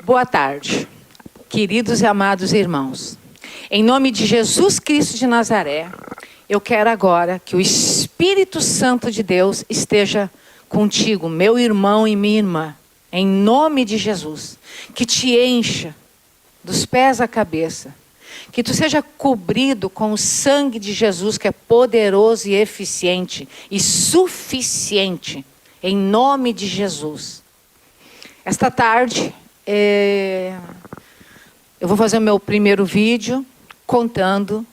Boa tarde, queridos e amados irmãos. Em nome de Jesus Cristo de Nazaré, eu quero agora que o Espírito Santo de Deus esteja contigo, meu irmão e minha irmã. Em nome de Jesus, que te encha dos pés à cabeça. Que tu seja cobrido com o sangue de Jesus, que é poderoso e eficiente e suficiente. Em nome de Jesus. Esta tarde, eu vou fazer o meu primeiro vídeo contando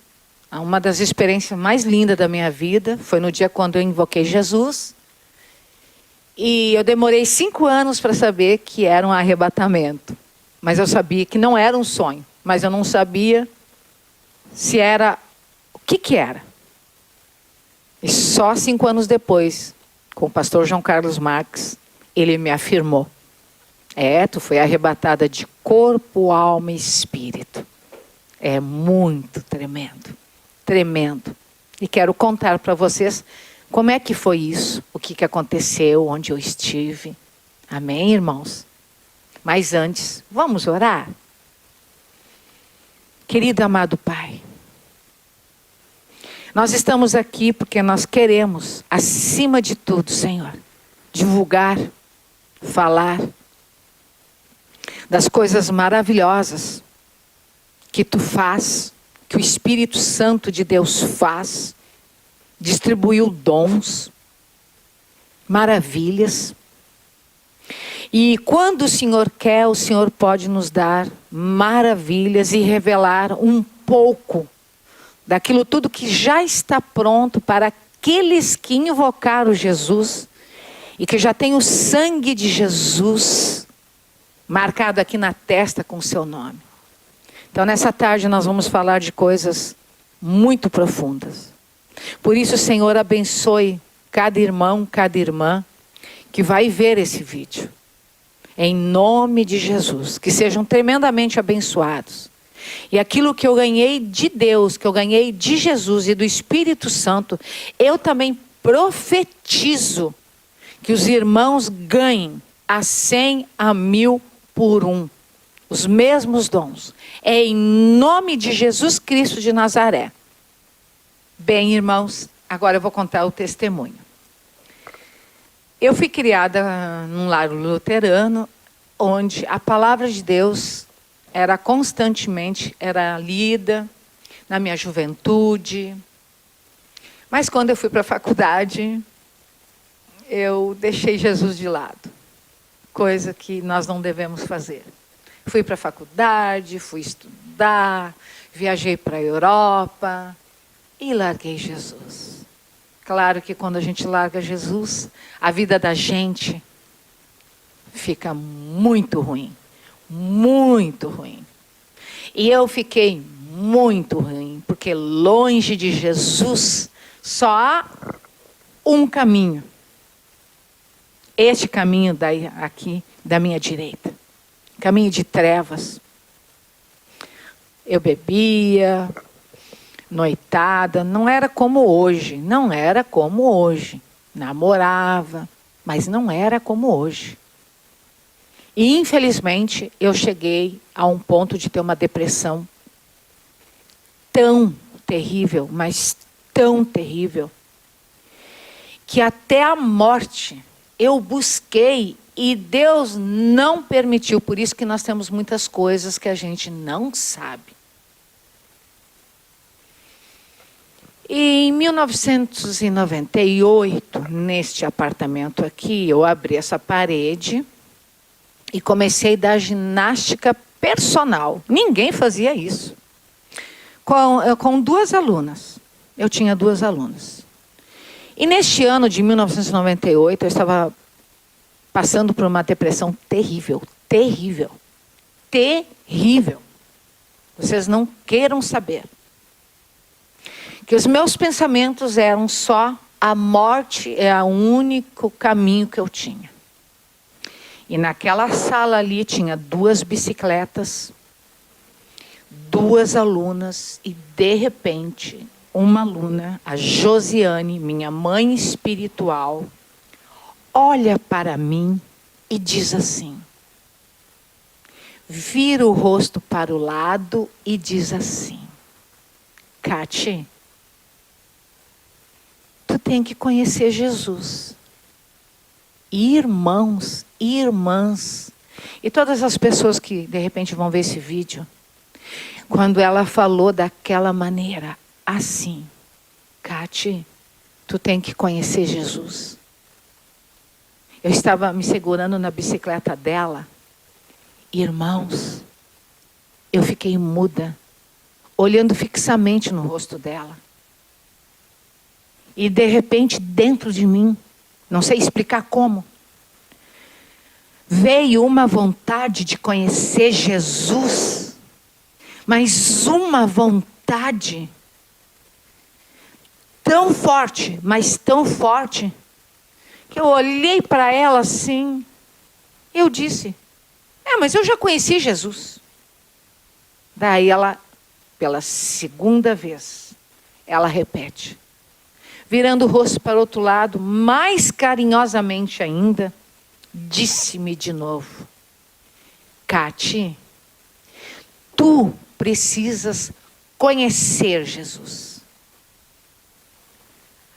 uma das experiências mais lindas da minha vida. Foi no dia quando eu invoquei Jesus. E eu demorei 5 anos para saber que era um arrebatamento. Mas eu sabia que não era um sonho. Mas eu não sabia se era... o que era. E só 5 anos depois, com o pastor João Carlos Marques, ele me afirmou. Tu foi arrebatada de corpo, alma e espírito. É muito tremendo. Tremendo. E quero contar para vocês como é que foi isso, o que aconteceu, onde eu estive. Amém, irmãos? Mas antes, vamos orar? Querido amado Pai, nós estamos aqui porque nós queremos, acima de tudo, Senhor, divulgar, falar das coisas maravilhosas que Tu faz, que o Espírito Santo de Deus faz, distribuiu dons, maravilhas. E quando o Senhor quer, o Senhor pode nos dar maravilhas e revelar um pouco daquilo tudo que já está pronto para aqueles que invocaram Jesus e que já tem o sangue de Jesus marcado aqui na testa com o seu nome. Então nessa tarde nós vamos falar de coisas muito profundas. Por isso, Senhor, abençoe cada irmão, cada irmã que vai ver esse vídeo. Em nome de Jesus, que sejam tremendamente abençoados. E aquilo que eu ganhei de Deus, que eu ganhei de Jesus e do Espírito Santo, eu também profetizo que os irmãos ganhem a 100, a 1000 por 1. Os mesmos dons. É em nome de Jesus Cristo de Nazaré. Bem, irmãos, agora eu vou contar o testemunho. Eu fui criada num lar luterano, onde a palavra de Deus era constantemente lida na minha juventude. Mas quando eu fui para a faculdade, eu deixei Jesus de lado. Coisa que nós não devemos fazer. Fui para a faculdade, fui estudar, viajei para a Europa e larguei Jesus. Claro que quando a gente larga Jesus, a vida da gente fica muito ruim. Muito ruim. E eu fiquei muito ruim, porque longe de Jesus só há um caminho. Este caminho aqui da minha direita. Caminho de trevas. Eu bebia, noitada, não era como hoje. Não era como hoje. Namorava, mas não era como hoje. E infelizmente eu cheguei a um ponto de ter uma depressão tão terrível, mas tão terrível, que até a morte eu busquei e Deus não permitiu. Por isso que nós temos muitas coisas que a gente não sabe. E em 1998, neste apartamento aqui, eu abri essa parede e comecei a dar ginástica personal. Ninguém fazia isso. Com 2 alunas. Eu tinha 2 alunas. E neste ano de 1998, eu estava passando por uma depressão terrível. Terrível. Terrível. Vocês não queiram saber. Que os meus pensamentos eram só a morte é o único caminho que eu tinha. E naquela sala ali tinha 2 bicicletas, 2 alunas e de repente uma aluna, a Josiane, minha mãe espiritual, olha para mim e diz assim: vira o rosto para o lado e diz assim: Cate, tu tem que conhecer Jesus. Irmãos, irmãs, e todas as pessoas que de repente vão ver esse vídeo, quando ela falou daquela maneira, assim: Cate, tu tem que conhecer Jesus. Eu estava me segurando na bicicleta dela. Irmãos, eu fiquei muda, olhando fixamente no rosto dela. E de repente, dentro de mim, não sei explicar como, veio uma vontade de conhecer Jesus, mas uma vontade tão forte, mas tão forte, que eu olhei para ela assim, eu disse: mas eu já conheci Jesus. Daí ela, pela segunda vez, ela repete, virando o rosto para o outro lado, mais carinhosamente ainda, disse-me de novo: Cate, tu precisas conhecer Jesus.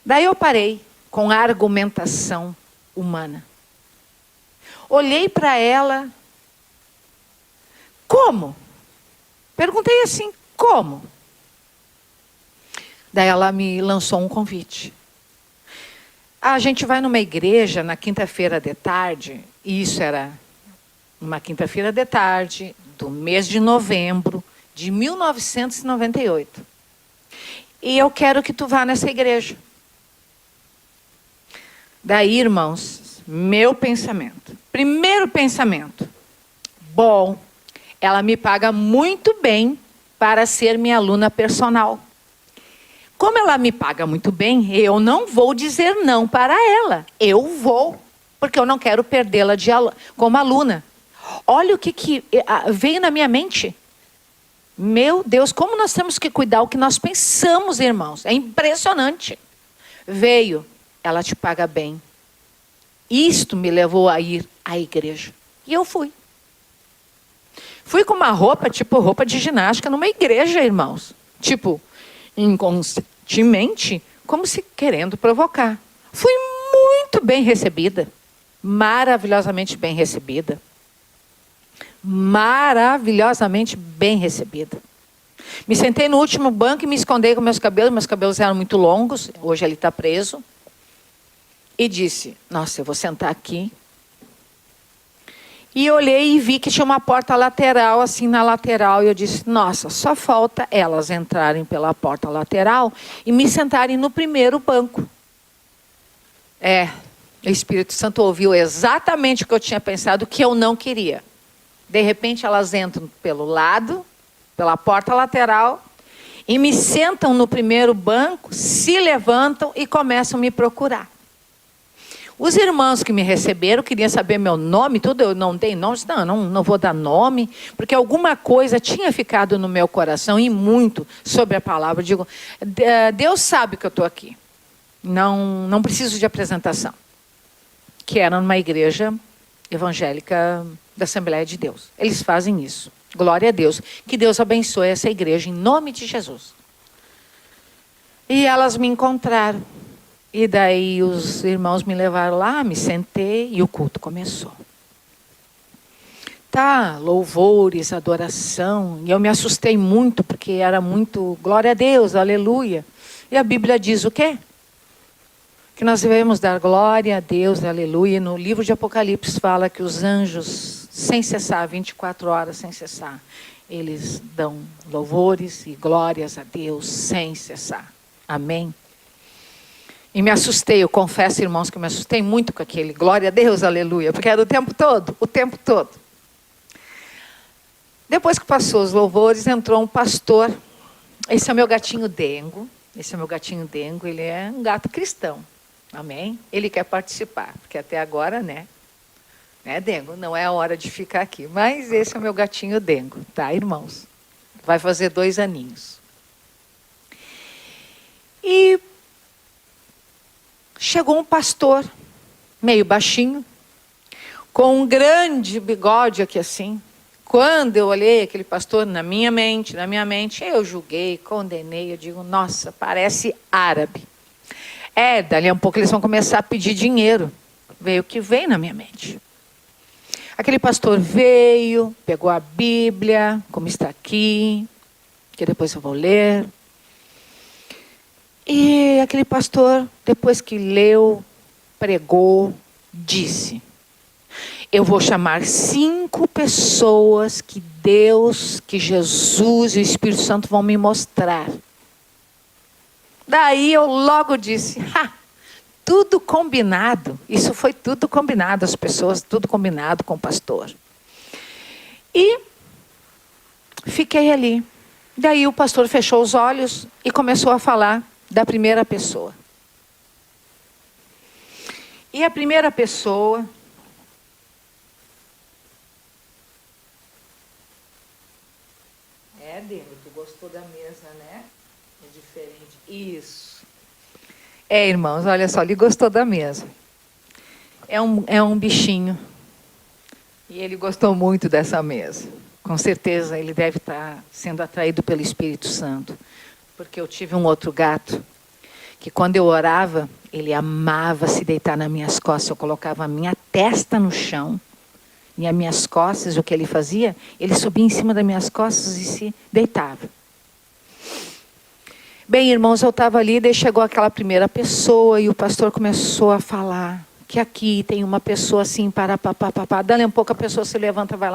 Daí eu parei com a argumentação humana. Olhei para ela. Como? Perguntei assim: como? Daí ela me lançou um convite. A gente vai numa igreja na quinta-feira de tarde, e isso era uma quinta-feira de tarde, do mês de novembro de 1998. E eu quero que tu vá nessa igreja. Daí, irmãos, meu pensamento. Primeiro pensamento: bom, ela me paga muito bem para ser minha aluna personal. Como ela me paga muito bem, eu não vou dizer não para ela. Eu vou, porque eu não quero perdê-la como aluna. Olha o que veio na minha mente. Meu Deus, como nós temos que cuidar o que nós pensamos, irmãos. É impressionante. Veio, ela te paga bem. Isto me levou a ir à igreja. E eu fui. Fui com uma roupa, tipo roupa de ginástica, numa igreja, irmãos. Tipo, inconscientemente, como se querendo provocar. Fui muito bem recebida. Maravilhosamente bem recebida. Maravilhosamente bem recebida. Me sentei no último banco e me escondi com meus cabelos eram muito longos, hoje ele está preso. E disse: nossa, eu vou sentar aqui. E olhei e vi que tinha uma porta lateral, assim na lateral. E eu disse: nossa, só falta elas entrarem pela porta lateral e me sentarem no primeiro banco. O Espírito Santo ouviu exatamente o que eu tinha pensado, que eu não queria. De repente elas entram pelo lado, pela porta lateral, e me sentam no primeiro banco, se levantam e começam a me procurar. Os irmãos que me receberam queriam saber meu nome, tudo. Eu não dei nome, não vou dar nome, porque alguma coisa tinha ficado no meu coração, e muito, sobre a palavra. Eu digo: Deus sabe que eu estou aqui. Não preciso de apresentação. Que era numa igreja evangélica da Assembleia de Deus. Eles fazem isso. Glória a Deus. Que Deus abençoe essa igreja em nome de Jesus. E elas me encontraram. E daí os irmãos me levaram lá, me sentei e o culto começou. Louvores, adoração. E eu me assustei muito, porque era muito glória a Deus, aleluia. E a Bíblia diz o quê? Que nós devemos dar glória a Deus, aleluia. No livro de Apocalipse fala que os anjos, sem cessar, 24 horas sem cessar, eles dão louvores e glórias a Deus sem cessar. Amém? E me assustei, eu confesso, irmãos, que eu me assustei muito com aquele glória a Deus, aleluia, porque era o tempo todo, o tempo todo. Depois que passou os louvores, entrou um pastor. Esse é o meu gatinho Dengo. Ele é um gato cristão. Amém? Ele quer participar, porque até agora, né, Dengo? Não é a hora de ficar aqui. Mas esse é o meu gatinho Dengo, tá, irmãos? Vai fazer 2 aninhos. E chegou um pastor, meio baixinho, com um grande bigode aqui assim, Quando eu olhei aquele pastor na minha mente, eu julguei, condenei, eu digo, nossa, parece árabe. Dali a um pouco eles vão começar a pedir dinheiro. Veio o que veio na minha mente. Aquele pastor veio, pegou a Bíblia, como está aqui, que depois eu vou ler. E aquele pastor, depois que leu, pregou, disse: eu vou chamar 5 pessoas que Deus, que Jesus e o Espírito Santo vão me mostrar. Daí eu logo disse, tudo combinado. Isso foi tudo combinado, as pessoas, tudo combinado com o pastor. E fiquei ali. Daí o pastor fechou os olhos e começou a falar da primeira pessoa. E a primeira pessoa... Dele, tu gostou da mesa, né? É diferente. Isso. Irmãos, olha só, ele gostou da mesa. É um bichinho. E ele gostou muito dessa mesa. Com certeza ele deve estar sendo atraído pelo Espírito Santo. Porque eu tive um outro gato, que quando eu orava, ele amava se deitar nas minhas costas. Eu colocava a minha testa no chão. E as minhas costas, o que ele fazia? Ele subia em cima das minhas costas e se deitava. Bem, irmãos, eu estava ali, daí chegou aquela primeira pessoa e o pastor começou a falar que aqui tem uma pessoa assim, papapá. Dali um pouco a pessoa se levanta, vai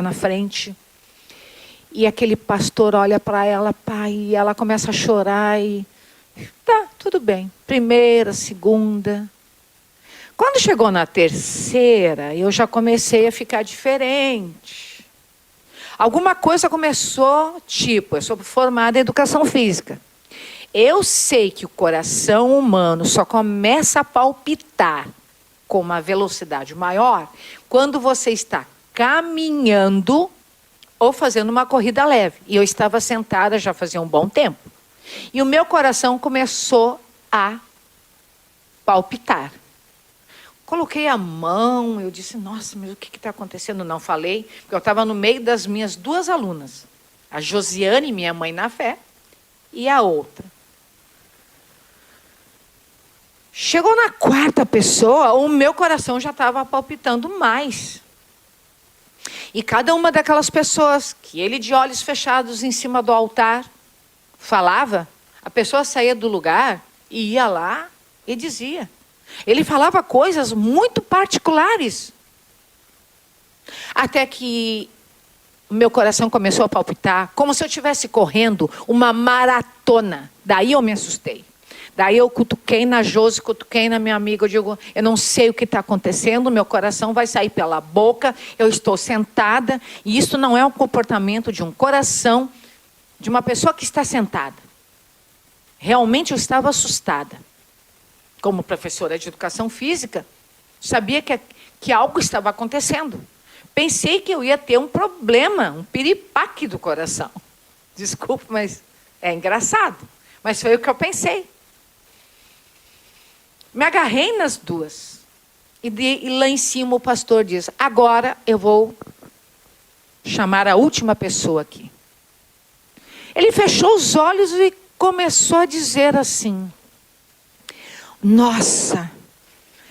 na frente. E aquele pastor olha para ela, pai, e ela começa a chorar e... Tá, tudo bem. Primeira, segunda... Quando chegou na terceira, eu já comecei a ficar diferente. Alguma coisa começou, tipo, eu sou formada em educação física. Eu sei que o coração humano só começa a palpitar com uma velocidade maior quando você está caminhando ou fazendo uma corrida leve. E eu estava sentada já fazia um bom tempo. E o meu coração começou a palpitar. Coloquei a mão, eu disse, nossa, mas o que está acontecendo? Não falei, porque eu estava no meio das minhas 2 alunas. A Josiane, minha mãe na fé, e a outra. Chegou na 4ª pessoa, o meu coração já estava palpitando mais. E cada uma daquelas pessoas que ele de olhos fechados em cima do altar falava, a pessoa saía do lugar e ia lá e dizia. Ele falava coisas muito particulares. Até que o meu coração começou a palpitar, como se eu estivesse correndo uma maratona. Daí eu me assustei. Daí eu cutuquei na Josi, cutuquei na minha amiga. Eu digo, eu não sei o que está acontecendo, meu coração vai sair pela boca, eu estou sentada. E isso não é um comportamento de um coração, de uma pessoa que está sentada. Realmente eu estava assustada. Como professora de educação física, sabia que algo estava acontecendo. Pensei que eu ia ter um problema, um piripaque do coração. Desculpe, mas é engraçado. Mas foi o que eu pensei. Me agarrei nas 2. E lá em cima o pastor diz, agora eu vou chamar a última pessoa aqui. Ele fechou os olhos e começou a dizer assim, nossa,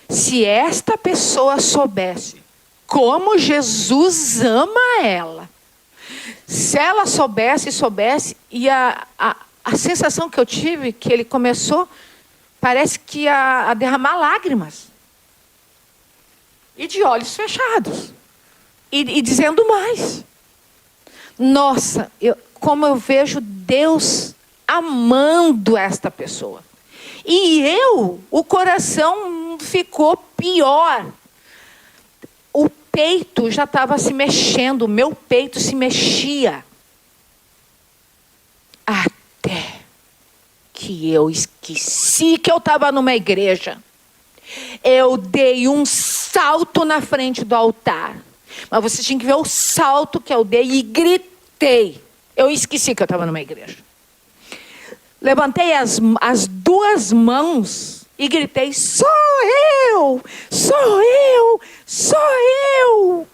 se esta pessoa soubesse como Jesus ama ela, se ela soubesse, e a sensação que eu tive, que ele começou, parece que a derramar lágrimas, e de olhos fechados, e dizendo mais. Nossa, como eu vejo Deus amando esta pessoa. E o coração ficou pior. O peito já estava se mexendo, o meu peito se mexia. Até que eu esqueci que eu estava numa igreja. Eu dei um salto na frente do altar. Mas você tinha que ver o salto que eu dei e gritei. Eu esqueci que eu estava numa igreja. Levantei as 2 mãos e gritei, sou eu, sou eu, sou eu.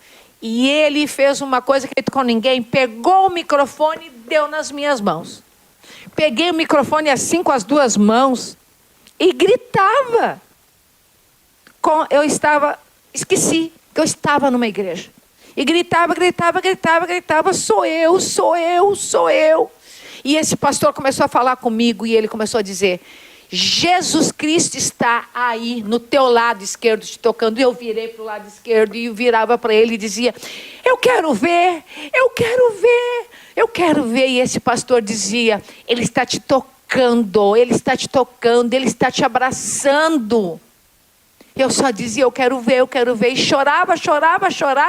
E ele fez uma coisa que com ninguém, pegou o microfone e deu nas minhas mãos. Peguei o microfone assim com as duas mãos e gritava. Esqueci que eu estava numa igreja. E gritava, sou eu. E esse pastor começou a falar comigo e ele começou a dizer, Jesus Cristo está aí no teu lado esquerdo te tocando. E eu virei para o lado esquerdo e virava para ele e dizia, eu quero ver. E esse pastor dizia, ele está te tocando, ele está te abraçando. Eu só dizia, eu quero ver. E chorava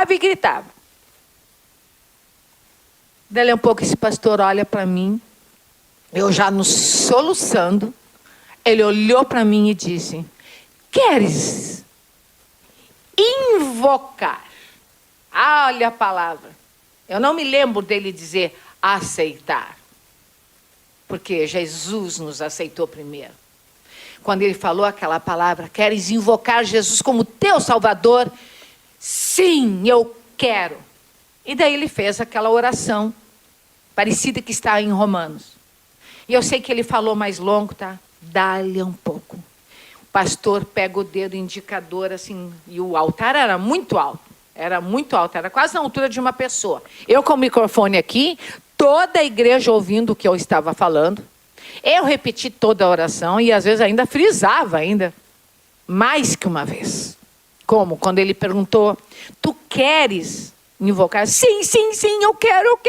e gritava. Daí um pouco esse pastor olha para mim, eu já no soluçando. Ele olhou para mim e disse, queres invocar? Olha a palavra. Eu não me lembro dele dizer aceitar. Porque Jesus nos aceitou primeiro. Quando ele falou aquela palavra, queres invocar Jesus como teu Salvador? Sim, eu quero. E daí ele fez aquela oração, parecida que está em Romanos. E eu sei que ele falou mais longo, tá? Dá-lhe um pouco. O pastor pega o dedo indicador assim, e o altar era muito alto, era quase na altura de uma pessoa. Eu com o microfone aqui, toda a igreja ouvindo o que eu estava falando. Eu repeti toda a oração e às vezes ainda frisava mais que uma vez. Como? Quando ele perguntou, tu queres invocar? Sim, eu quero.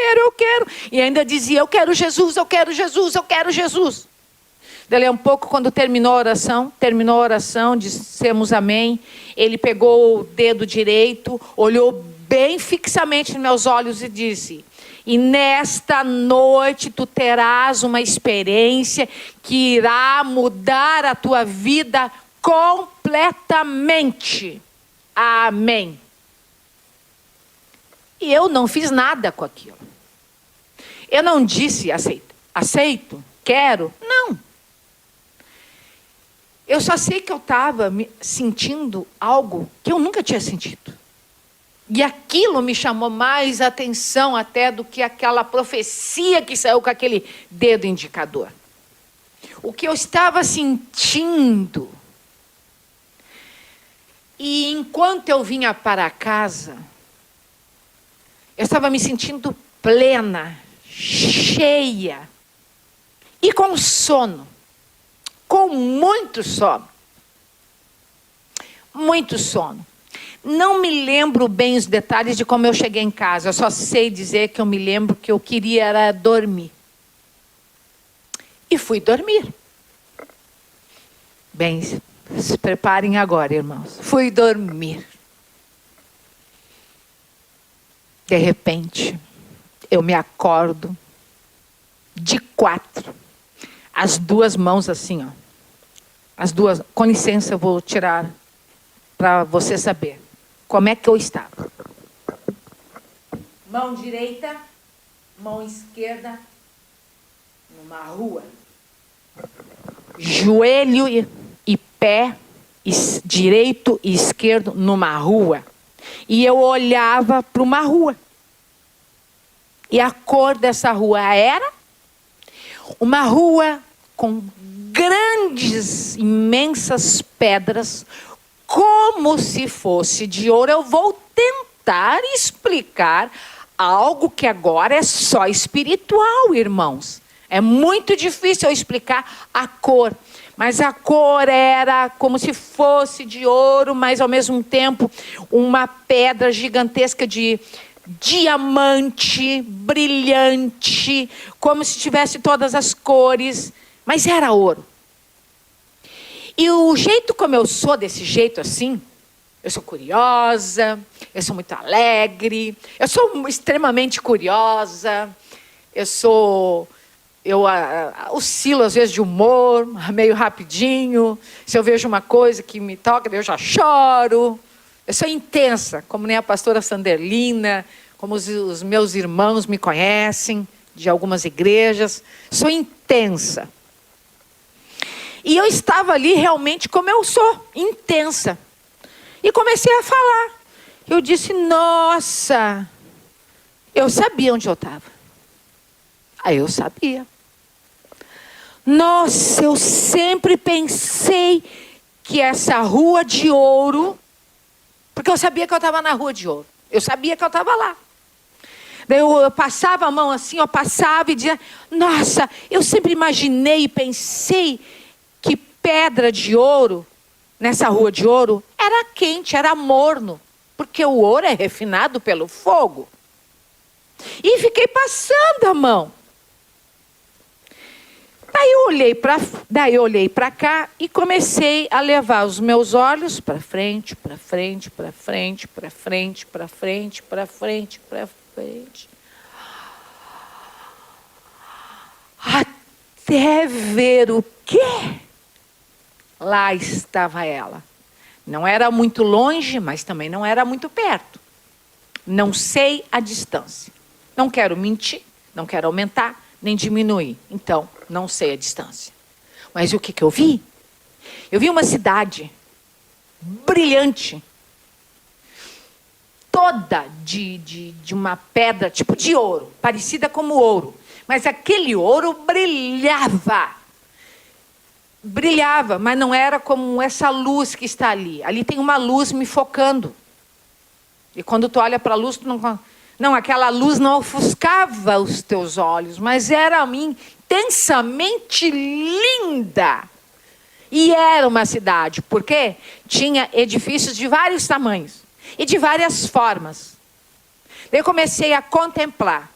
E ainda dizia, eu quero Jesus. Daí um pouco, quando terminou a oração, dissemos amém. Ele pegou o dedo direito, olhou bem fixamente nos meus olhos e disse, e nesta noite tu terás uma experiência que irá mudar a tua vida completamente. Amém. E eu não fiz nada com aquilo. Eu não disse aceito, quero, não. Eu só sei que eu estava sentindo algo que eu nunca tinha sentido. E aquilo me chamou mais atenção até do que aquela profecia que saiu com aquele dedo indicador. O que eu estava sentindo. E enquanto eu vinha para casa, eu estava me sentindo plena, cheia e com sono. Com muito sono. Não me lembro bem os detalhes de como eu cheguei em casa. Eu só sei dizer que eu me lembro que eu queria era dormir. E fui dormir. Bem, se preparem agora, irmãos. Fui dormir. De repente, eu me acordo de 4. As duas mãos assim, ó. As duas, com licença, eu vou tirar para você saber como é que eu estava. Mão direita, mão esquerda, numa rua. Joelho e pé direito e esquerdo numa rua. E eu olhava para uma rua. E a cor dessa rua era uma rua com grandes, imensas pedras, como se fosse de ouro. Eu vou tentar explicar algo que agora é só espiritual, irmãos. É muito difícil eu explicar a cor. Mas a cor era como se fosse de ouro, mas ao mesmo tempo uma pedra gigantesca de diamante, brilhante, como se tivesse todas as cores, mas era ouro. E o jeito como eu sou, desse jeito assim, eu sou curiosa, eu sou muito alegre, eu sou extremamente curiosa, eu oscilo às vezes de humor, meio rapidinho. Se eu vejo uma coisa que me toca, eu já choro. Eu sou intensa, como nem a pastora Sanderlina, como os meus irmãos me conhecem, de algumas igrejas. Sou intensa. E eu estava ali realmente como eu sou, intensa. E comecei a falar. Eu disse, nossa, eu sabia onde eu estava. Aí eu sabia. Nossa, eu sempre pensei que essa rua de ouro, porque eu sabia que eu estava na rua de ouro. Eu sabia que eu estava lá. Daí eu passava a mão assim, eu passava e dizia, nossa, eu sempre imaginei e pensei que pedra de ouro, nessa rua de ouro, era quente, era morno. Porque o ouro é refinado pelo fogo. E fiquei passando a mão. Daí eu olhei para cá e comecei a levar os meus olhos para frente, para frente, para frente, para frente, para frente, para frente, para frente. Até ver o quê? Lá estava ela. Não era muito longe, mas também não era muito perto. Não sei a distância. Não quero mentir, não quero aumentar, nem diminuir. Então, não sei a distância. Mas o que eu vi? Eu vi uma cidade brilhante, toda de uma pedra, tipo de ouro, parecida como ouro. Mas aquele ouro brilhava. Brilhava, mas não era como essa luz que está ali. Ali tem uma luz me focando. E quando tu olha para a luz, tu não, aquela luz não ofuscava os teus olhos, mas era a mim intensamente linda. E era uma cidade, porque tinha edifícios de vários tamanhos e de várias formas. Daí eu comecei a contemplar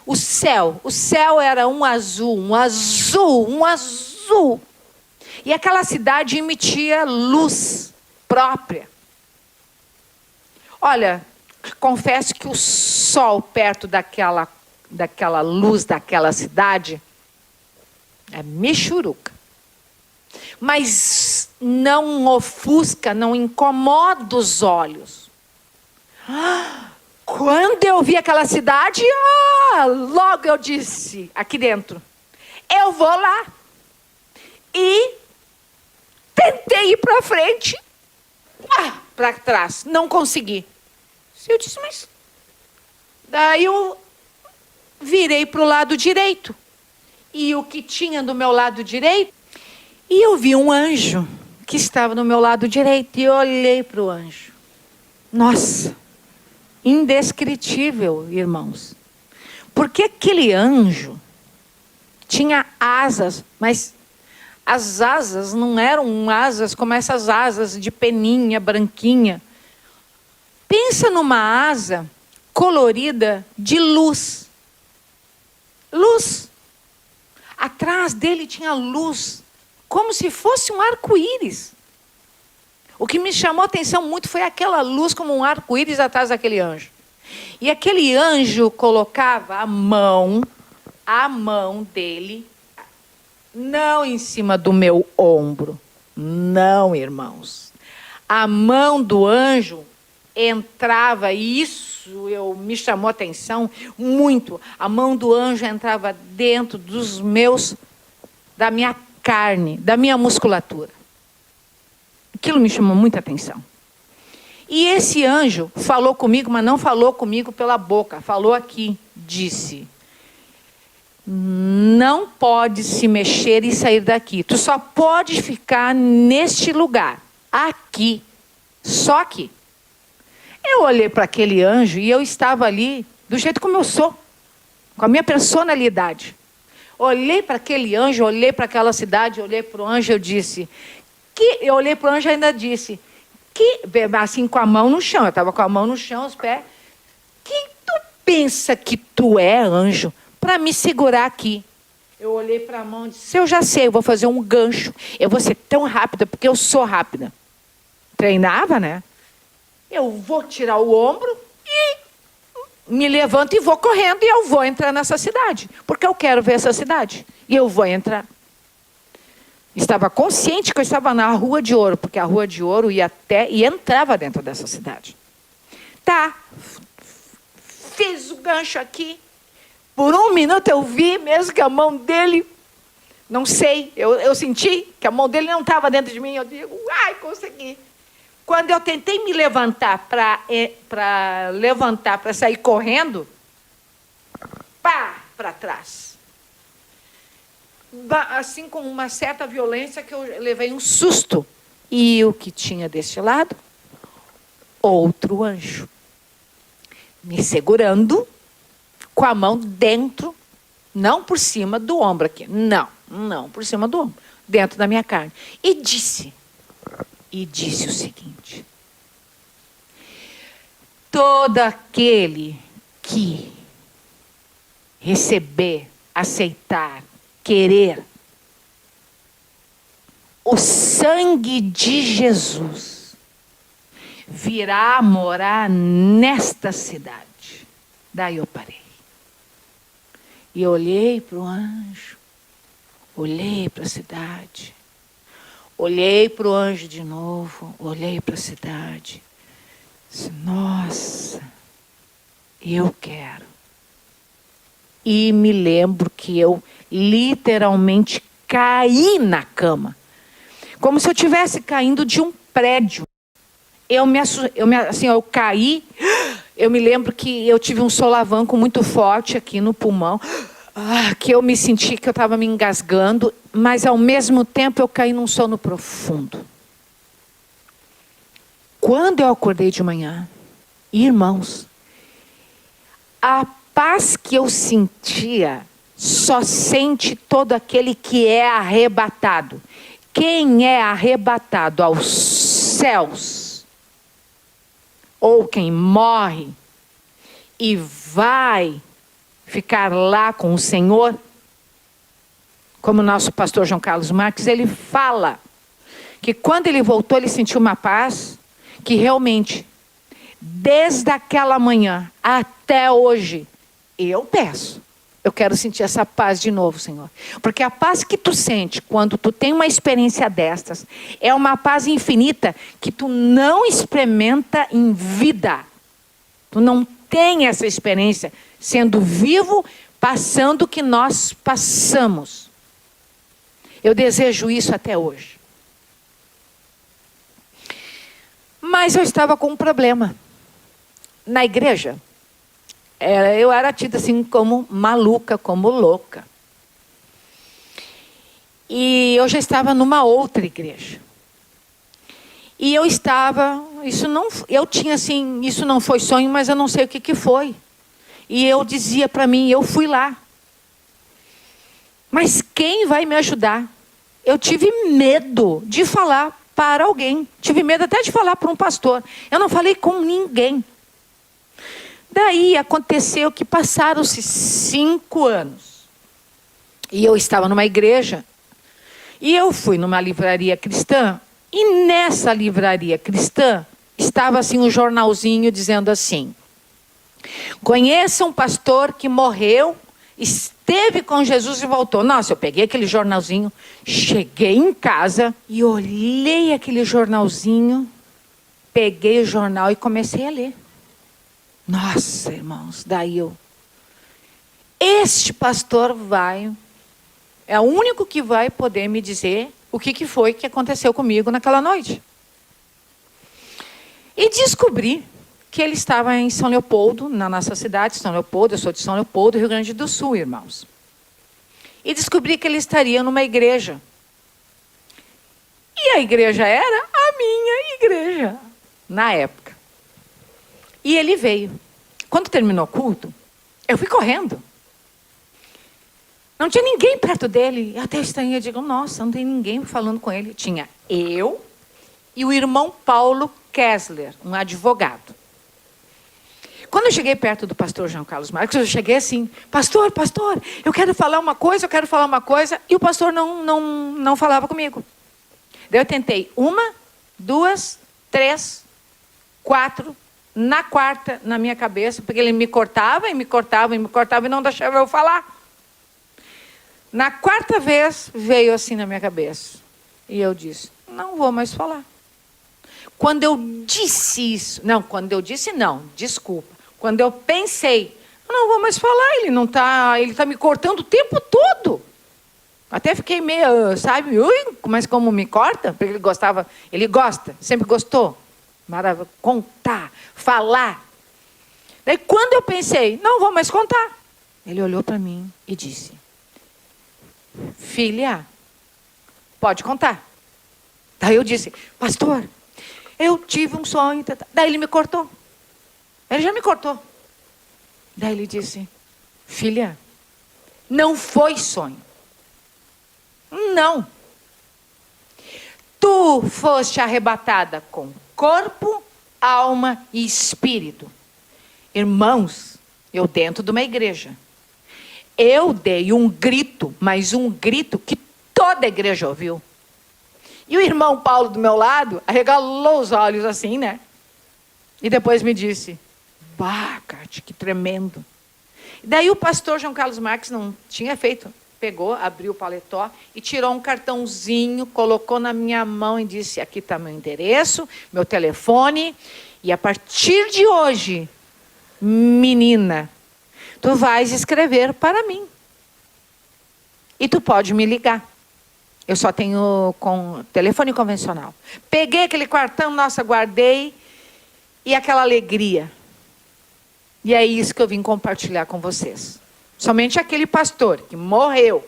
o céu. O céu era um azul, um azul, um azul. E aquela cidade emitia luz própria. Olha, confesso que o sol perto daquela luz daquela cidade é michuruca. Mas não ofusca, não incomoda os olhos. Quando eu vi aquela cidade, logo eu disse, aqui dentro, eu vou lá. E tentei ir para frente, para trás, não consegui. Eu disse, mas... Daí eu virei para o lado direito. E o que tinha do meu lado direito? E eu vi um anjo que estava no meu lado direito. E eu olhei para o anjo. Nossa, indescritível, irmãos. Porque aquele anjo tinha asas, mas as asas não eram asas como essas asas de peninha, branquinha. Pensa numa asa colorida de luz. Luz. Atrás dele tinha luz, como se fosse um arco-íris. O que me chamou a atenção muito foi aquela luz como um arco-íris atrás daquele anjo. E aquele anjo colocava a mão dele, não em cima do meu ombro. Não, irmãos. A mão do anjo entrava, e isso me chamou a atenção muito. A mão do anjo entrava dentro da minha carne, da minha musculatura. Aquilo me chamou muita atenção. E esse anjo falou comigo, mas não falou comigo pela boca. Falou aqui, disse: não pode se mexer e sair daqui. Tu só pode ficar neste lugar, aqui, só aqui. Eu olhei para aquele anjo e eu estava ali do jeito como eu sou, com a minha personalidade. Olhei para aquele anjo, olhei para aquela cidade, olhei para o anjo, eu olhei para o anjo e ainda disse, assim com a mão no chão, eu estava com a mão no chão, os pés, quem tu pensa que tu é, anjo, para me segurar aqui? Eu olhei para a mão e disse, eu já sei, eu vou fazer um gancho, eu vou ser tão rápida, porque eu sou rápida. Treinava, né? Eu vou tirar o ombro e me levanto e vou correndo e eu vou entrar nessa cidade. Porque eu quero ver essa cidade. E eu vou entrar. Estava consciente que eu estava na Rua de Ouro, porque a Rua de Ouro ia até e entrava dentro dessa cidade. Tá. Fiz o gancho aqui. Por um minuto eu vi mesmo que a mão dele, não sei, eu senti que a mão dele não estava dentro de mim. Eu digo, ai, consegui. Quando eu tentei me levantar para sair correndo, pá, para trás. Assim, com uma certa violência, que eu levei um susto. E o que tinha deste lado? Outro anjo. Me segurando, com a mão dentro, não por cima do ombro aqui. Não por cima do ombro. Dentro da minha carne. E disse o seguinte: todo aquele que receber, aceitar, querer o sangue de Jesus, virá morar nesta cidade. Daí eu parei. E olhei para o anjo, olhei para a cidade, olhei para o anjo de novo, olhei para a cidade. Disse, nossa, eu quero. E me lembro que eu literalmente caí na cama. Como se eu estivesse caindo de um prédio. Eu caí. Eu me lembro que eu tive um solavanco muito forte aqui no pulmão. Que eu me senti que eu estava me engasgando. Mas ao mesmo tempo eu caí num sono profundo. Quando eu acordei de manhã, irmãos, a paz que eu sentia, só sente todo aquele que é arrebatado. Quem é arrebatado aos céus, ou quem morre e vai ficar lá com o Senhor, como o nosso pastor João Carlos Marques, ele fala que quando ele voltou, ele sentiu uma paz que realmente, desde aquela manhã até hoje, eu peço. Eu quero sentir essa paz de novo, Senhor. Porque a paz que tu sente quando tu tem uma experiência destas, é uma paz infinita que tu não experimenta em vida. Tu não tem essa experiência sendo vivo, passando o que nós passamos. Eu desejo isso até hoje. Mas eu estava com um problema. Na igreja, eu era tida assim como maluca, como louca. E eu já estava numa outra igreja. E eu estava, isso não foi sonho, mas eu não sei o que foi. E eu dizia para mim, eu fui lá. Mas quem vai me ajudar? Eu tive medo de falar para alguém. Tive medo até de falar para um pastor. Eu não falei com ninguém. Daí aconteceu que passaram-se 5 anos. E eu estava numa igreja. E eu fui numa livraria cristã. E nessa livraria cristã estava assim um jornalzinho dizendo assim: conheça um pastor que morreu, esteve com Jesus e voltou. Nossa, eu peguei aquele jornalzinho, cheguei em casa e olhei aquele jornalzinho, peguei o jornal e comecei a ler. Nossa, irmãos, daí este pastor é o único que vai poder me dizer o que foi que aconteceu comigo naquela noite. E descobri que ele estava em São Leopoldo, na nossa cidade, São Leopoldo, eu sou de São Leopoldo, Rio Grande do Sul, irmãos. E descobri que ele estaria numa igreja. E a igreja era a minha igreja, na época. E ele veio. Quando terminou o culto, eu fui correndo. Não tinha ninguém perto dele. Eu até estranhei, eu digo, nossa, não tem ninguém falando com ele. Tinha eu e o irmão Paulo Kessler, um advogado. Quando eu cheguei perto do pastor João Carlos Marques, eu cheguei assim, pastor, eu quero falar uma coisa, e o pastor não falava comigo. Daí eu tentei 1, 2, 3, 4, na quarta, na minha cabeça, porque ele me cortava e não deixava eu falar. Na quarta vez, veio assim na minha cabeça. E eu disse, não vou mais falar. Quando eu disse isso, desculpa. Quando eu pensei, não vou mais falar, ele está me cortando o tempo todo. Até fiquei meio, sabe, mas como me corta? Porque ele gosta, sempre gostou. Maravilhoso. Contar, falar. Daí quando eu pensei, não vou mais contar. Ele olhou para mim e disse, filha, pode contar. Daí eu disse, pastor, eu tive um sonho. Daí ele me cortou. Ele já me cortou. Daí ele disse, filha, não foi sonho. Não. Tu foste arrebatada com corpo, alma e espírito. Irmãos, eu dentro de uma igreja, eu dei um grito, mas um grito que toda a igreja ouviu. E o irmão Paulo do meu lado arregalou os olhos assim, né? E depois me disse, bah, Cátia, que tremendo. Daí o pastor João Carlos Marques não tinha feito, pegou, abriu o paletó e tirou um cartãozinho, colocou na minha mão e disse, aqui está meu endereço, meu telefone, e a partir de hoje, menina, tu vais escrever para mim. E tu pode me ligar. Eu só tenho com telefone convencional. Peguei aquele cartão, nossa, guardei, e aquela alegria. E é isso que eu vim compartilhar com vocês. Somente aquele pastor que morreu,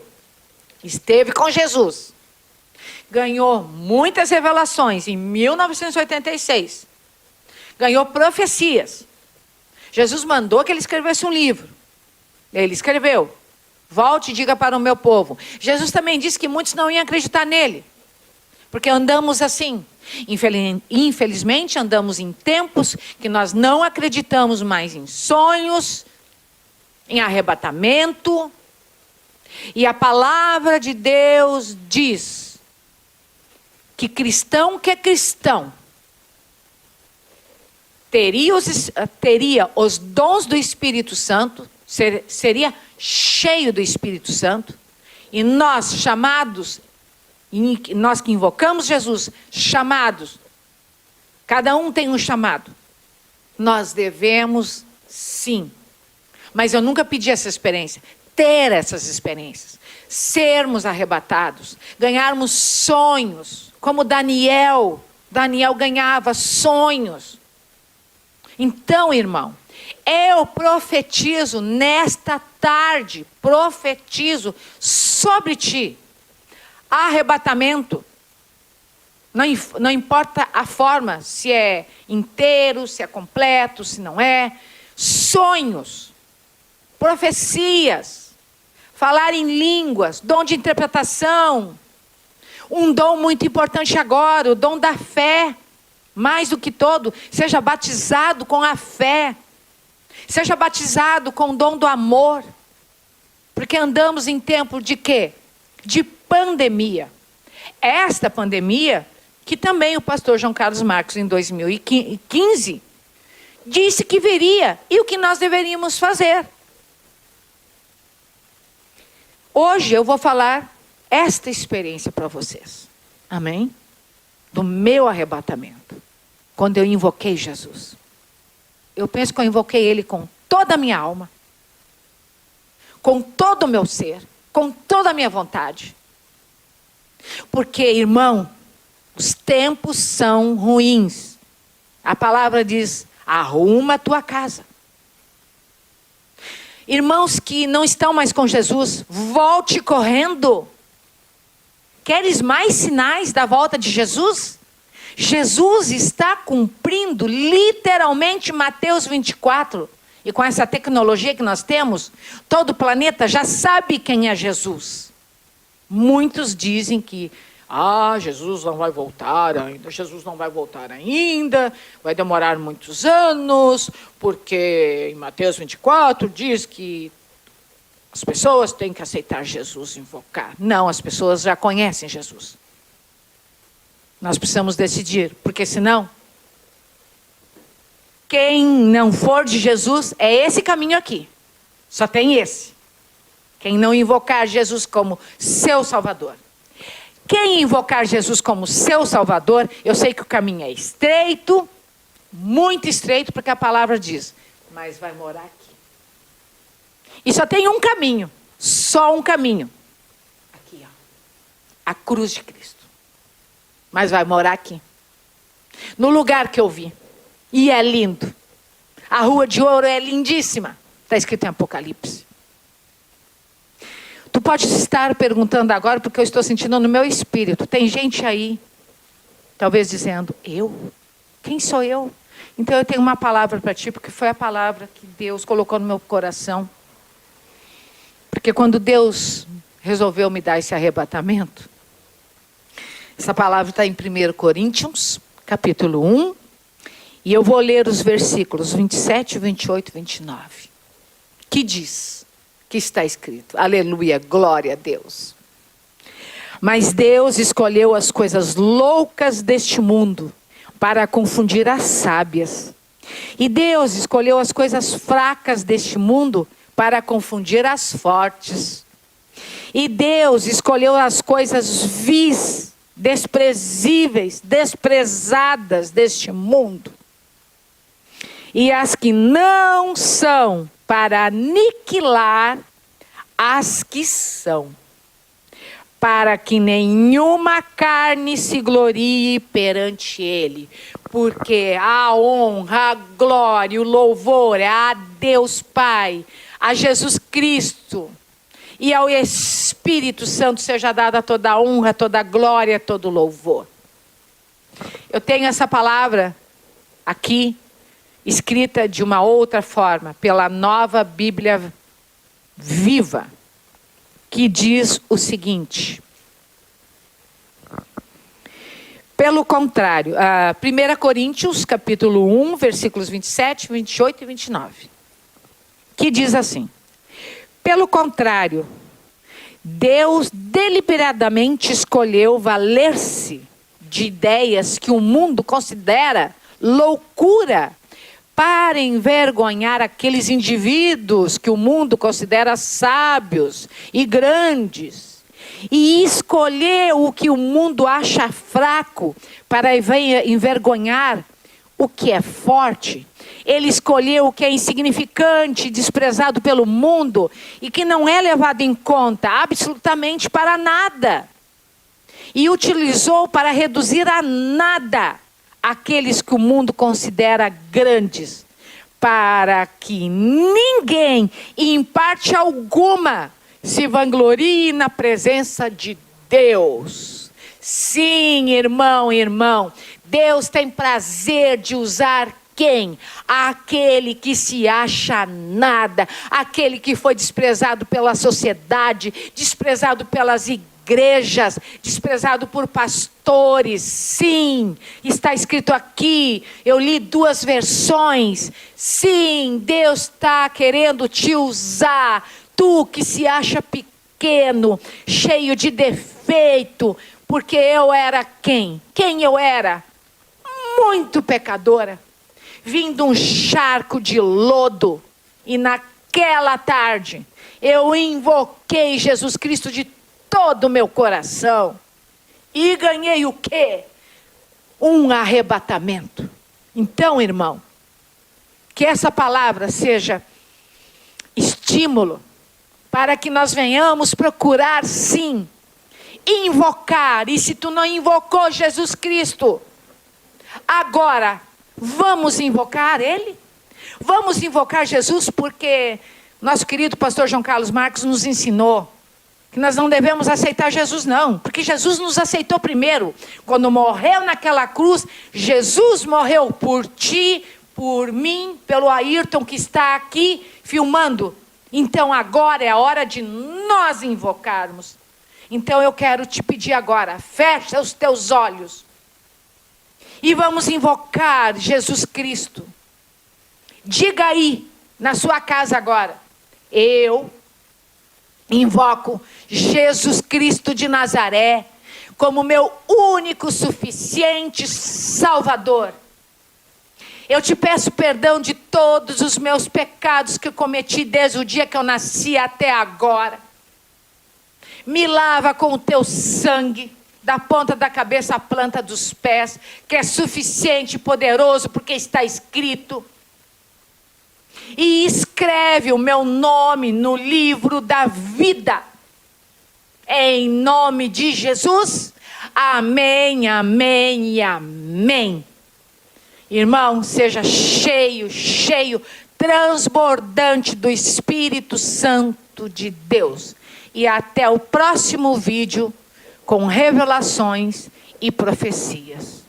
esteve com Jesus, ganhou muitas revelações em 1986. Ganhou profecias. Jesus mandou que ele escrevesse um livro. Ele escreveu. Volte e diga para o meu povo. Jesus também disse que muitos não iam acreditar nele. Porque andamos assim. Infelizmente, andamos em tempos que nós não acreditamos mais em sonhos, em arrebatamento. E a palavra de Deus diz que cristão que é cristão teria os dons do Espírito Santo, seria cheio do Espírito Santo, e nós chamados, nós que invocamos Jesus, chamados, cada um tem um chamado, nós devemos sim, mas eu nunca pedi essa experiência, ter essas experiências, sermos arrebatados, ganharmos sonhos, como Daniel ganhava sonhos. Então, irmão, eu profetizo nesta tarde, profetizo sobre ti, arrebatamento. Não importa a forma, se é inteiro, se é completo, se não é. Sonhos, profecias, falar em línguas, dom de interpretação. Um dom muito importante agora, o dom da fé. Mais do que todo, seja batizado com a fé. Seja batizado com o dom do amor. Porque andamos em tempo de quê? De pandemia. Esta pandemia, que também o pastor João Carlos Marques, em 2015, disse que viria. E o que nós deveríamos fazer? Hoje eu vou falar esta experiência para vocês. Amém? Do meu arrebatamento. Quando eu invoquei Jesus. Eu penso que eu invoquei Ele com toda a minha alma. Com todo o meu ser. Com toda a minha vontade. Porque, irmão, os tempos são ruins. A palavra diz, arruma a tua casa. Irmãos que não estão mais com Jesus, volte correndo. Queres mais sinais da volta de Jesus? Jesus está cumprindo literalmente Mateus 24. E com essa tecnologia que nós temos, todo o planeta já sabe quem é Jesus. Muitos dizem que, Jesus não vai voltar ainda, Jesus não vai voltar ainda, vai demorar muitos anos, porque em Mateus 24 diz que as pessoas têm que aceitar Jesus e invocar. Não, as pessoas já conhecem Jesus. Nós precisamos decidir, porque senão, quem não for de Jesus, é esse caminho aqui. Só tem esse. Quem não invocar Jesus como seu Salvador. Quem invocar Jesus como seu Salvador, eu sei que o caminho é estreito, muito estreito, porque a palavra diz, mas vai morar aqui. E só tem um caminho, só um caminho. Aqui, ó, a cruz de Cristo. Mas vai morar aqui. no lugar que eu vi. E é lindo. A Rua de Ouro é lindíssima. Está escrito em Apocalipse. Tu pode estar perguntando agora, porque eu estou sentindo no meu espírito. Tem gente aí, talvez dizendo, eu? Quem sou eu? Então eu tenho uma palavra para ti, porque foi a palavra que Deus colocou no meu coração. Porque quando Deus resolveu me dar esse arrebatamento, essa palavra está em 1 Coríntios, capítulo 1, e eu vou ler os versículos 27, 28 e 29. Que diz, que está escrito, aleluia, glória a Deus. Mas Deus escolheu as coisas loucas deste mundo para confundir as sábias. E Deus escolheu as coisas fracas deste mundo para confundir as fortes. E Deus escolheu as coisas vis, desprezíveis, desprezadas deste mundo. E as que não são, para aniquilar as que são, para que nenhuma carne se glorie perante ele. Porque a honra, a glória, o louvor é a Deus Pai, a Jesus Cristo e ao Espírito Santo seja dada toda a honra, toda a glória, todo o louvor. Eu tenho essa palavra aqui, escrita de uma outra forma, pela Nova Bíblia Viva, que diz o seguinte. Pelo contrário, 1 Coríntios, capítulo 1, versículos 27, 28 e 29. Que diz assim. Pelo contrário, Deus deliberadamente escolheu valer-se de ideias que o mundo considera loucura para envergonhar aqueles indivíduos que o mundo considera sábios e grandes. E escolheu o que o mundo acha fraco para envergonhar o que é forte. Ele escolheu o que é insignificante, desprezado pelo mundo e que não é levado em conta absolutamente para nada. E utilizou para reduzir a nada aqueles que o mundo considera grandes, para que ninguém, em parte alguma, se vanglorie na presença de Deus. Sim, irmão, Deus tem prazer de usar quem? Aquele que se acha nada, aquele que foi desprezado pela sociedade, desprezado pelas igrejas, desprezado por pastores. Sim, está escrito aqui, eu li 2 versões. Sim, Deus está querendo te usar. Tu que se acha pequeno, cheio de defeito, porque eu era quem? Quem eu era? Muito pecadora. Vim de um charco de lodo. E naquela tarde, eu invoquei Jesus Cristo de todo o meu coração. E ganhei o quê? Um arrebatamento. Então, irmão, que essa palavra seja estímulo para que nós venhamos procurar, sim, invocar. E se tu não invocou Jesus Cristo, agora, vamos invocar Ele? Vamos invocar Jesus, porque nosso querido pastor João Carlos Marques nos ensinou que nós não devemos aceitar Jesus não, porque Jesus nos aceitou primeiro. Quando morreu naquela cruz, Jesus morreu por ti, por mim, pelo Ayrton que está aqui filmando. Então agora é a hora de nós invocarmos. Então eu quero te pedir agora, fecha os teus olhos. E vamos invocar Jesus Cristo. Diga aí, na sua casa agora. Eu invoco Jesus Cristo de Nazaré como meu único, suficiente Salvador. Eu te peço perdão de todos os meus pecados que eu cometi desde o dia que eu nasci até agora. Me lava com o teu sangue, da ponta da cabeça à planta dos pés, que é suficiente e poderoso, porque está escrito. E escreve o meu nome no livro da vida. Em nome de Jesus. Amém, amém e amém. Irmão, seja cheio, transbordante do Espírito Santo de Deus. E até o próximo vídeo com revelações e profecias.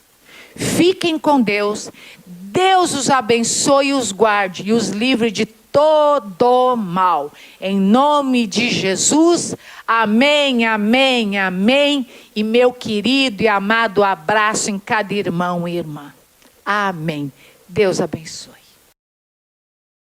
Fiquem com Deus. Deus os abençoe e os guarde e os livre de todo mal. Em nome de Jesus. Amém, amém, amém. E meu querido e amado abraço em cada irmão e irmã. Amém. Deus abençoe.